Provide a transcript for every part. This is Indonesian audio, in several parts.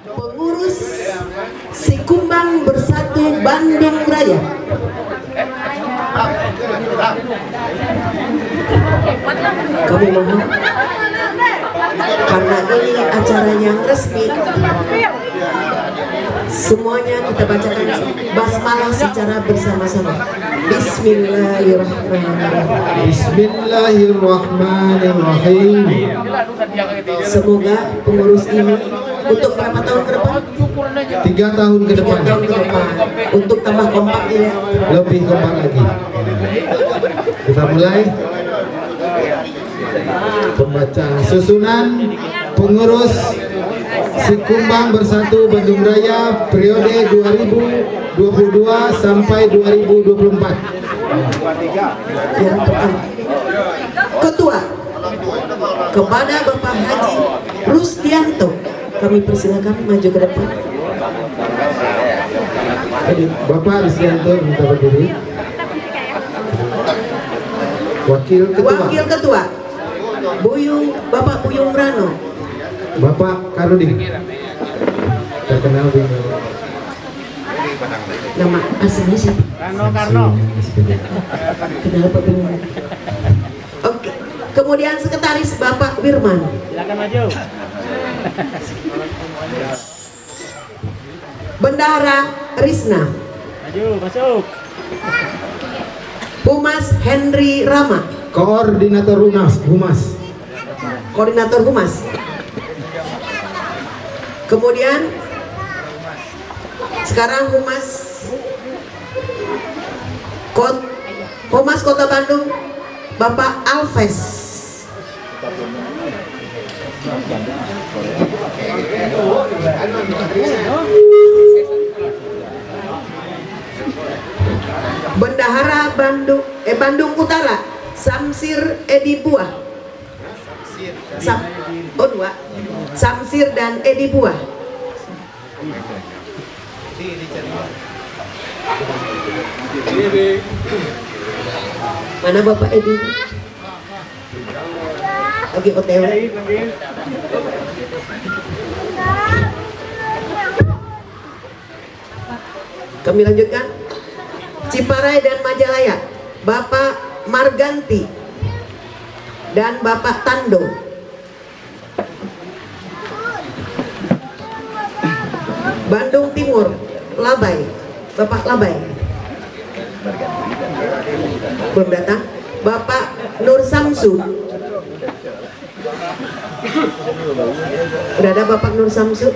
Pengurus Sikumbang Bersatu Bandung Raya. Kami mohon, karena ini acara yang resmi, semuanya kita bacakan basmalah secara bersama-sama. Bismillahirrahmanirrahim. Bismillahirrahmanirrahim. Semoga pengurus ini untuk berapa tahun ke depan? 3 tahun ke 3 depan. tahun ke depan. Untuk tambah kompak ya. Lebih kompak lagi. Kita mulai. Pembaca susunan pengurus Sikumbang Bersatu Bandung Raya periode 2022 sampai 2024. Yang pertama, Ketua kepada Bapak Haji Rusdianto, kami persilakan maju ke depan. Bapak Rusdianto minta berdiri. Wakil Ketua Bapak Buyung Rano. Bapak Karudin, terkenal dengan Nama aslinya siapa? Karno. Kenal Pak Buyung. Oke. Kemudian sekretaris Bapak Wirman. Silakan maju. Bendahara Risna. Maju, masuk. Humas Henry Rama. Koordinator Humas. Koordinator Humas. Kemudian sekarang Humas Kota Bandung Bapak Alves. Bendahara Bandung Utara Samsir Edi Buah. Samsir dan Edi Buah. Mana Bapak Edi? Lagi OTW. Kami lanjutkan. Ciparai dan Majalaya Bapak Marganti dan Bapak Tando. Bandung Timur Labai Bapak Labai belum datang. Bapak Nur Samsu. Udah ada Bapak Nur Samsu.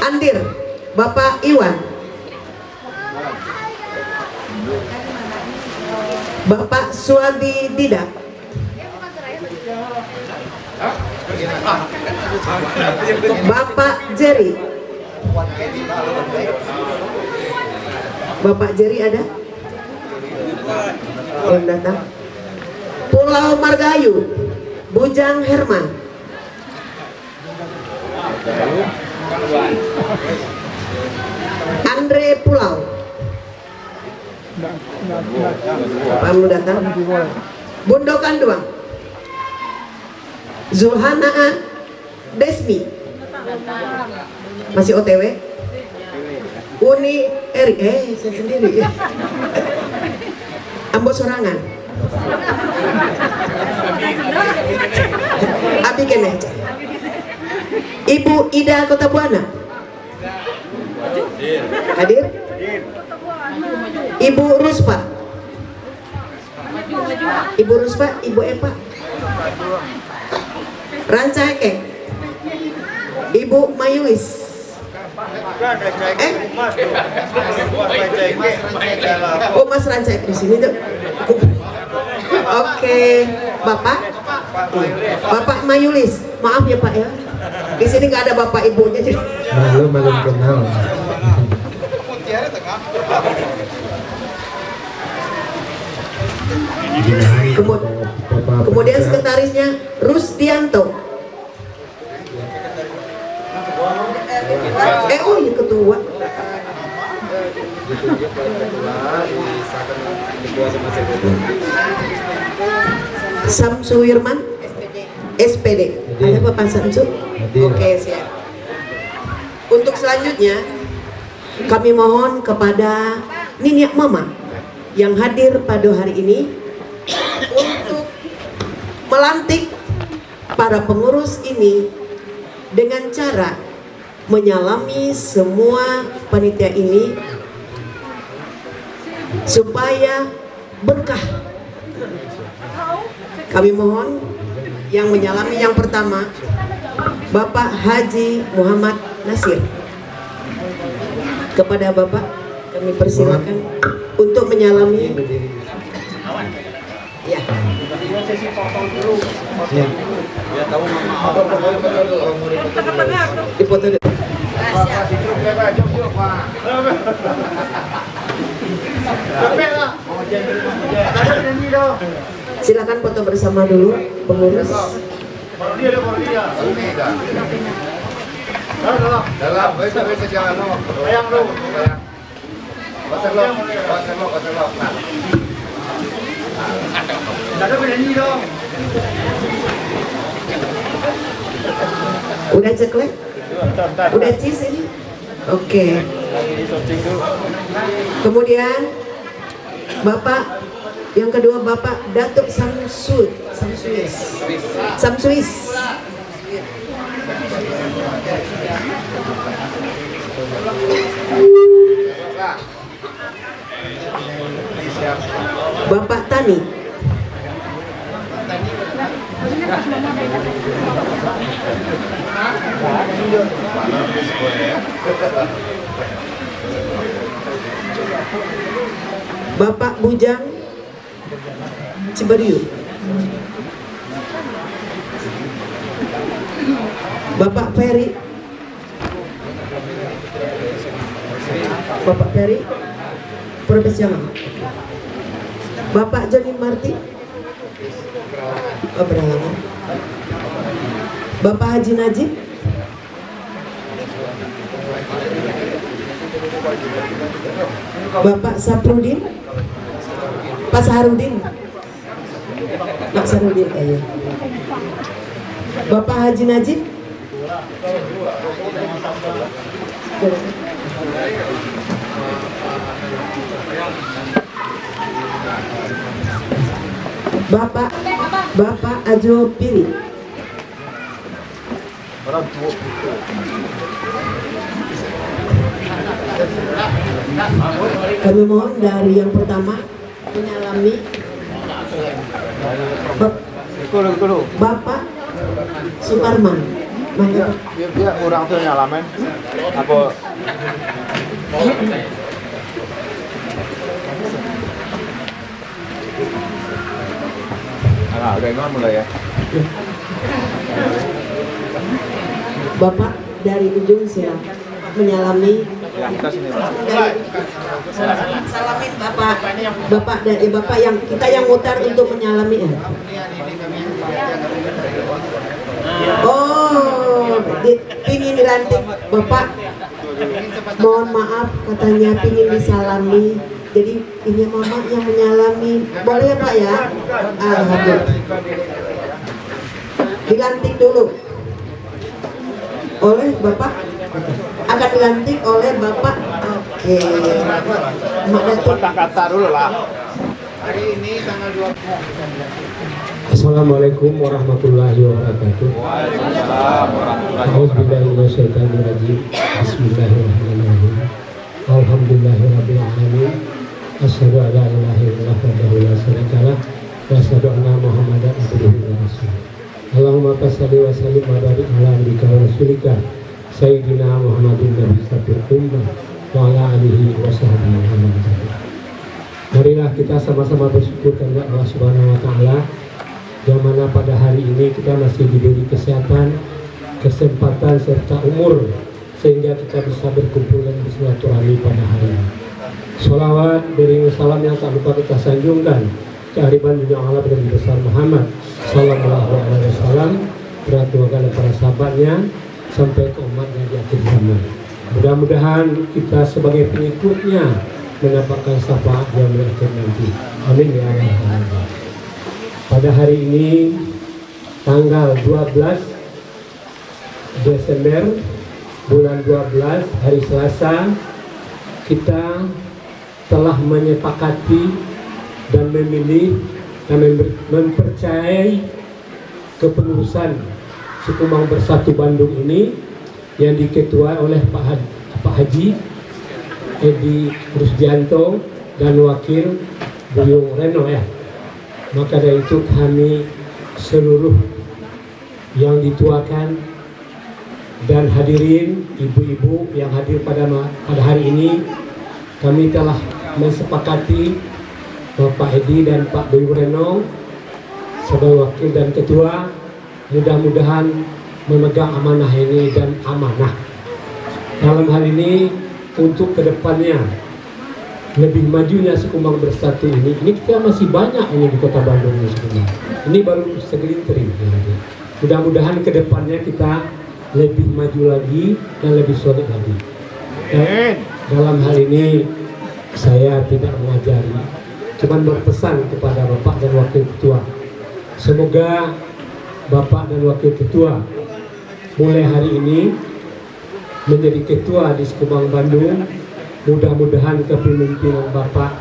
Andir Bapak Iwan. Bapak Suadi Didak. Bapak Jerry. Bapak Jerry ada? Belum datang. Pulau Margahayu Bujang Herman. Andre Pulau. Bapak belum datang. Bundokan Doang. Zulhana Desmi. Masih OTW. Uni Eri, saya sendiri. Ambo Sorangan. Abi kene. Ibu Ida Kota Buana. Hadir? Ibu Ruspa. Ibu Ruspa, Ibu Epa. Rancake. Ibu Mayulis. Oh, Mas Rancake di sini tuh. Oke, Bapak. Bapak Mayulis. Maaf ya Pak ya. Di sini nggak ada bapak ibunya jadi. Belum kenal. Kemudian sekretarisnya Rusdianto. Oh iya ketua. Samsu Wirman. SPD. Ada Bapak Samsu? Hadir. Oke, siap. Untuk selanjutnya, kami mohon kepada Niniak Mama yang hadir pada hari ini untuk melantik para pengurus ini dengan cara menyalami semua panitia ini supaya berkah. Kami mohon yang menyalami yang pertama Bapak Haji Muhammad Nasir. Kepada Bapak kami persilakan untuk menyalami. Ya. Ya. Dipoto dulu. Silakan foto bersama dulu pengurus. Dalam, baik jangan lo. Bayang lo. Pasang lo. Nah. Ada berani dong. Udah ceklek? Udah cheese ini? Oke. Kemudian Bapak yang kedua Bapak Datuk Samsuis. Bapak Tani. Bapak Bujang Cibariu. Bapak Ferry. Bapak Ferry profesional. Bapak Joni Marti. Oh, berhalangan. Bapak Haji Najib. Bapak Saprudin. Pak Saharudin. Pak Saharudin, ayo. Bapak Haji Najib. Bapak Ajo Piri. Kami mohon dari yang pertama menyalami Bapak Suparman. Mangga. Dia orang tuh nyalamen. Apa? Udah ngon mulai ya. Bapak dari ujung silakan menyalami. Ya, kita sini. Salamin Bapak dari Bapak yang kita yang mutar untuk menyalami. Oh, pingin dilantik Bapak. Mohon maaf katanya pingin disalami. Jadi ini Mama yang menyalami. Boleh ya Pak ya? Alhamdulillah. Dilantik dulu oleh Bapak, akan dilantik oleh Bapak. Oke. Mak Datuk. Kata dulu lah. Hari ini tanggal 20. Assalamualaikum warahmatullahi wabarakatuh. Waalaikumsalam warahmatullahi A'udzubillahiminasyaitonirrajim. Bismillahirrahmanirrahim. Alhamdulillahirabbil alamin. Asyhadu an la ilaha illallah wahdahu la syarikalah wa asyhadu anna Muhammadan abduhu wa rasuluh. Allahumma shalli wa sallim wa barik ala abdika wa rasulika sayyidina Muhammadin nabi safir ummah wa ala alihi wa sahbihi wa man tabi'ahum. Marilah kita sama-sama bersyukur kepada Allah Subhanahu wa taala yang mana pada hari ini kita masih diberi kesehatan, kesempatan serta umur sehingga kita bisa berkumpul dan bersilaturahmi pada hari ini. Sholawat beriring salam yang tak lupa kita sanjungkan kehadiran dunia Allah dan besar Muhammad Sallallahu Alaihi Wasallam, kepada para sahabatnya sampai ke umatnya di akhir zaman. Mudah-mudahan kita sebagai pengikutnya mendapatkan syafaat yang akhir nanti. Amin ya Allah. Pada hari ini tanggal 12 Desember bulan 12 hari Selasa, kita telah menyepakati dan memilih dan mempercayai kepengurusan Sikumbang Bersatu Bandung ini yang diketuai oleh Pak Haji Edi Rusdianto dan Wakil Buyung Reno ya. Maka dari itu kami seluruh yang dituakan dan hadirin ibu-ibu yang hadir pada hari ini, kami telah mensepakati Bapak Edi dan Pak Buyung Reno sebagai wakil dan ketua mudah-mudahan memegang amanah ini dan amanah dalam hal ini untuk kedepannya lebih majunya Sikumbang Bersatu ini kita masih banyak ini di kota Bandung ini sebenarnya. Ini baru segelintir ya. Mudah-mudahan kedepannya kita lebih maju lagi dan lebih solid lagi. Dan dalam hal ini saya tidak mengajari, cuman berpesan kepada Bapak dan Wakil Ketua. Semoga Bapak dan Wakil Ketua mulai hari ini menjadi ketua di Sikumbang Bandung. Mudah-mudahan kepemimpinan Bapak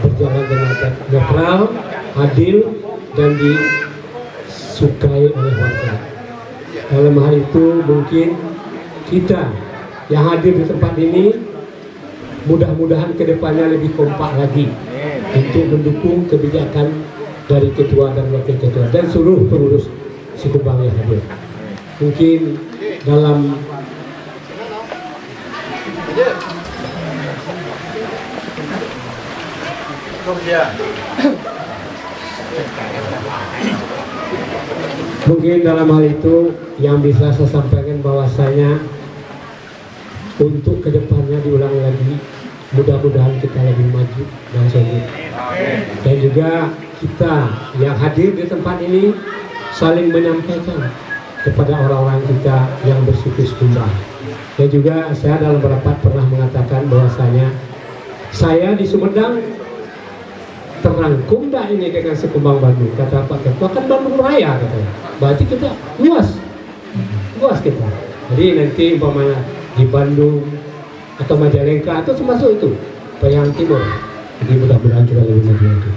berjalan dengan netral, adil, dan disukai oleh warga. Dalam hal itu mungkin kita yang hadir di tempat ini mudah-mudahan kedepannya lebih kompak lagi untuk mendukung kebijakan dari ketua dan wakil ketua dan seluruh pengurus Sikumbang yang hadir. Mungkin dalam hal itu yang bisa saya sampaikan bahwasanya untuk kedepannya diulang lagi, mudah-mudahan kita lebih maju dan solid. Dan juga kita yang hadir di tempat ini saling menyampaikan kepada orang-orang kita yang bersuku Sikumbang. Dan juga saya dalam rapat pernah mengatakan bahwasanya saya di Sumedang terangkum dah ini dengan Sikumbang Bandung, kata Pak Ketua, kan Bandung Raya katanya. Berarti kita luas kita. Jadi nanti umpamanya di Bandung atau Majalengka atau termasuk itu Priangan Timur. Jadi mudah-mudahan kita lebih maju lagi.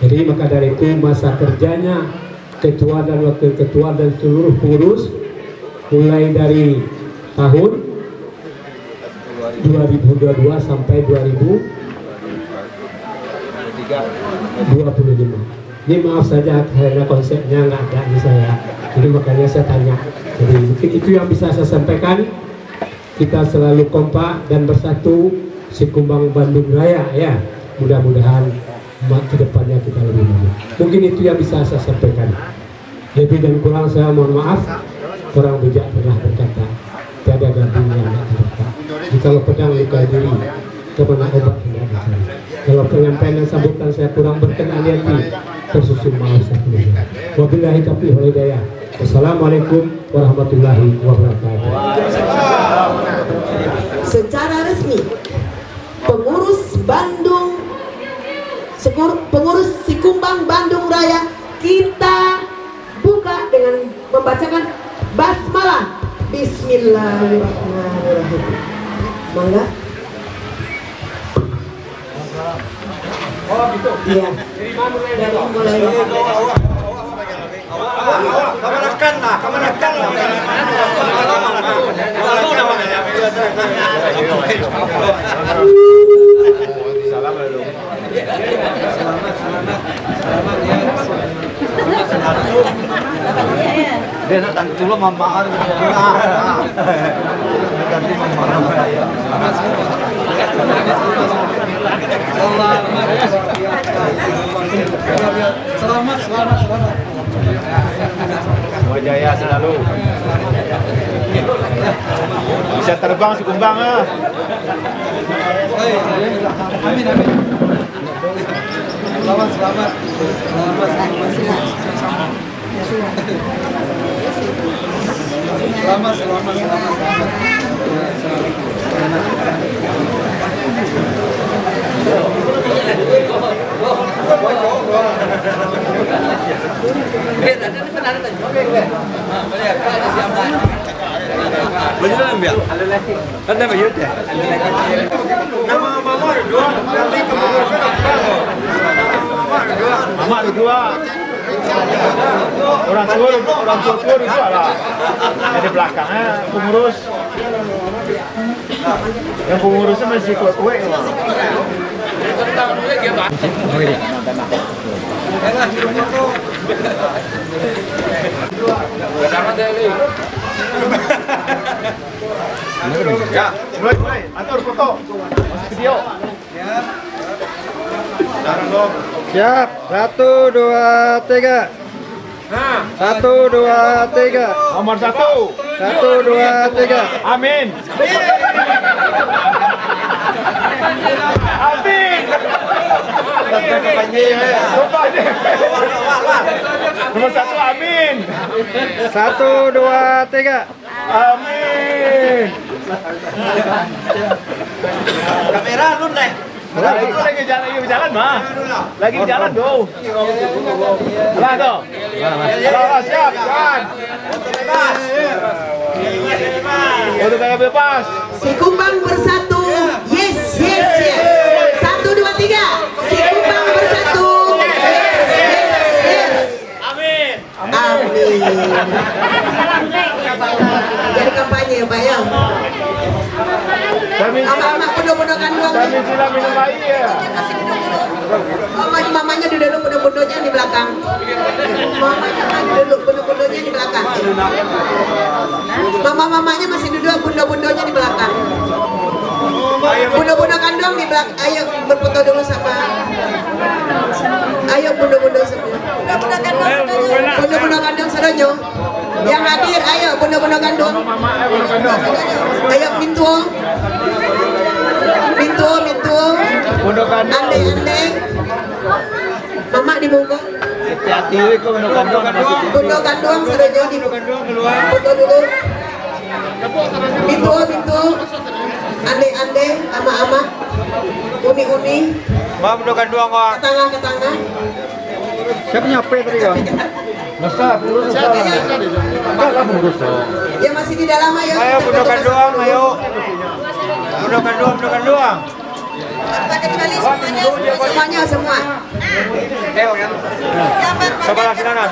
Jadi maka dari itu masa kerjanya ketua dan wakil ketua dan seluruh pengurus mulai dari tahun 2022 sampai 2025. Ini maaf saja karena konsepnya nggak ada di saya, jadi makanya saya tanya. Jadi mungkin itu yang bisa saya sampaikan. Kita selalu kompak dan bersatu Sikumbang Bandung Raya ya. Mudah-mudahan ke depannya kita lebih maju. Mungkin itu yang bisa saya sampaikan. Lebih dan kurang saya mohon maaf. Orang bijak pernah berkata, tiada gading yang tak terletak. Jikalau pedang lukai diri, kemana obat hendak dicari. Kalau penyampaian dan sambutan saya kurang berkenan di hati, tersusun maaf saya kemudian. Wabillahi taufiq wal hidayah. Wassalamualaikum warahmatullahi wabarakatuh. Secara resmi pengurus Sikumbang Bandung Raya kita buka dengan membacakan basmalah. Bismillahirrahmanirrahim. Mangga. Oh gitu. Iya. Dari mulai Kamanakan lah. Dia datang dulu mampaan. Selamat. Semoga jaya selalu. Bisa terbang Sikumbang ah. Amin. Selamat. Selamat. Mama ada dua. Orang tua dua lah. Yang di belakangnya pengurus. Yang pengurusnya masih kue. Ya, mulai. Atur foto. Video. Siap, 1, 2, 3. 1, 2, 3. Nomor 1. 1, 2, 3. Amin. Amin. Nomor 1 amin. 1, 2, 3. Amin. Kamera lu deh. Lagi jalan mah. Lagi jalan go. Lah tuh. Siap kan. Foto bebas. Si kumbang bersatu. Yes. 1, 2, 3. Si kumbang bersatu. Yes. Amin. Jadi kampanye ya Pak ya. Ama bodoh-bodoh kandung. Kami sila minum air. Mamanya duduk bodoh-bodohnya di belakang. Mamanya duduk bodoh-bodohnya di belakang. Mamanya masih duduk bodoh-bodohnya di belakang. Bodoh-bodoh kandung di belakang. Ayo berfoto dulu sama. Ayo bodoh-bodoh semua. Bodoh-bodoh kandung sedonyo. Yang hadir ayo bodoh-bodoh kandung. Ayo mintu. Ande. Mama di muka. Hati-hati kok minum kandung. Bodoh kandung sedonyo di foto dulu. Mintu. Ande, ama. Uni. Mau mendokan dua kok. Ke tangan. Siapa nyampe tadi kan? Ya masih di dalam ayo. Ayo mendokan doang, ayo. Mendokan doang. Semuanya semua. Sebelah sana.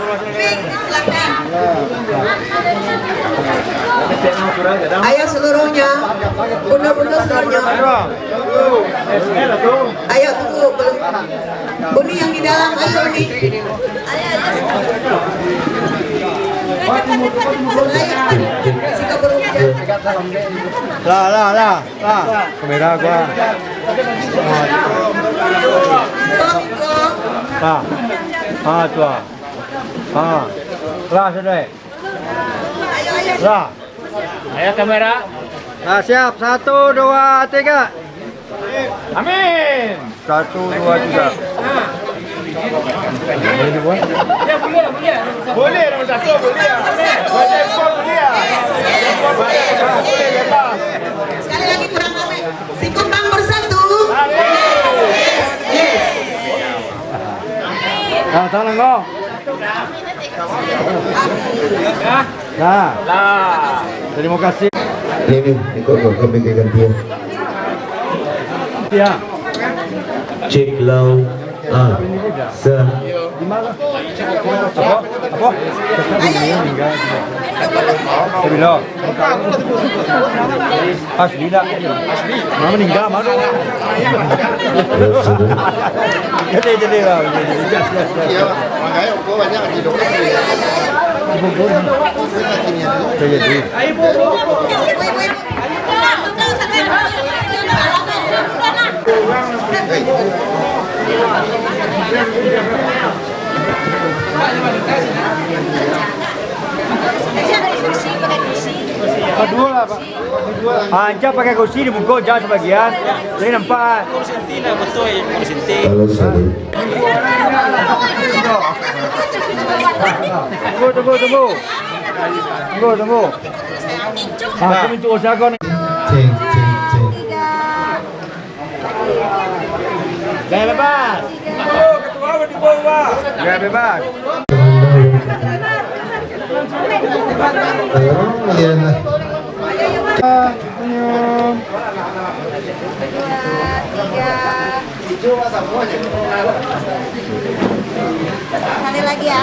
Ayo seluruhnya. Bunda seluruhnya. Ayo tunggu belum. Uni yang di dalam ayo Uni. Sikap berhujung. Lah. Kamera gua. Tua. Lah sudah. Lah. Ayo kamera. Nah, siap. 1, 2, 3. Amin. 1, 2, 3. Boleh nomor 1 boleh. Boleh bebas. Sekali lagi kurang rame. Si kumbang bersatu. Nah, tangan kau. Nah. Terima kasih. Ini ikut kami ke gantian. Ya. Cek lau. Apa? Bila. Asbila. Mana meninggal mana? Jadi lah. Iya, makanya gua banyak di dokter. Jadi. Kedua lah Pak. Anca pakai kursi dibungkus jangan sebagian. Jadi nampak. Kalau saya Tunggu. Aku minta usaha kau. cek. Bebas. Ya bebas. Sekali lagi ya.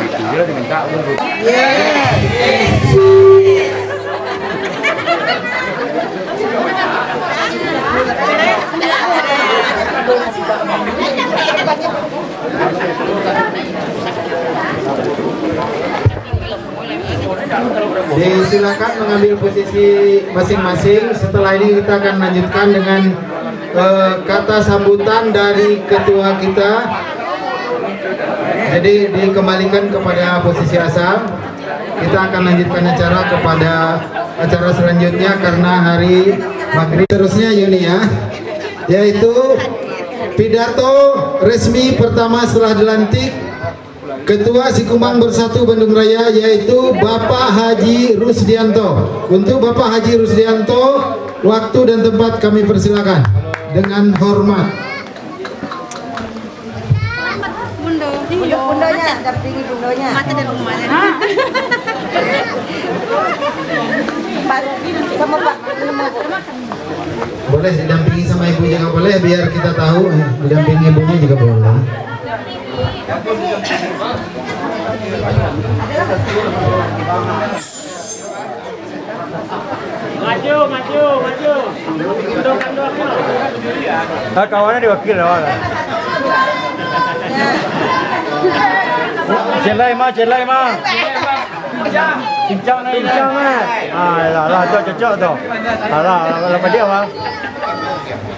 Silakan mengambil posisi masing-masing. Setelah ini kita akan lanjutkan dengan kata sambutan dari ketua kita. Jadi dikembalikan kepada posisi asal. Kita akan lanjutkan acara kepada acara selanjutnya karena hari maghrib. Terusnya Yuni ya, yaitu pidato resmi pertama setelah dilantik Ketua Sikumbang Bersatu Bandung Raya, yaitu Bapak Haji Rusdianto. Untuk Bapak Haji Rusdianto, waktu dan tempat kami persilakan dengan hormat. Bundonya, dampingi bundonya. Mata dan rumahnya. Sama Pak, Boleh didampingi sama ibu juga boleh, biar kita tahu. Didampingi ibunya juga boleh. Maju. Kawannya diwakil lah. Celai mah. Pincang mah. Lah cocok tu. Lah pada dia bang.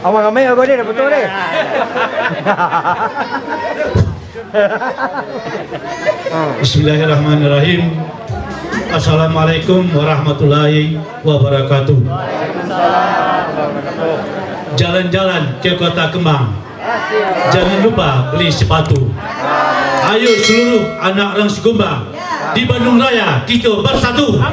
Awak kami aku ni betul ni. Bismillahirrahmanirrahim. Assalamualaikum warahmatullahi wabarakatuh. Jalan-jalan ke Kota Kembang, jangan lupa beli sepatu. Ayo seluruh anak orang Sikumbang, di Bandung Raya kita bersatu.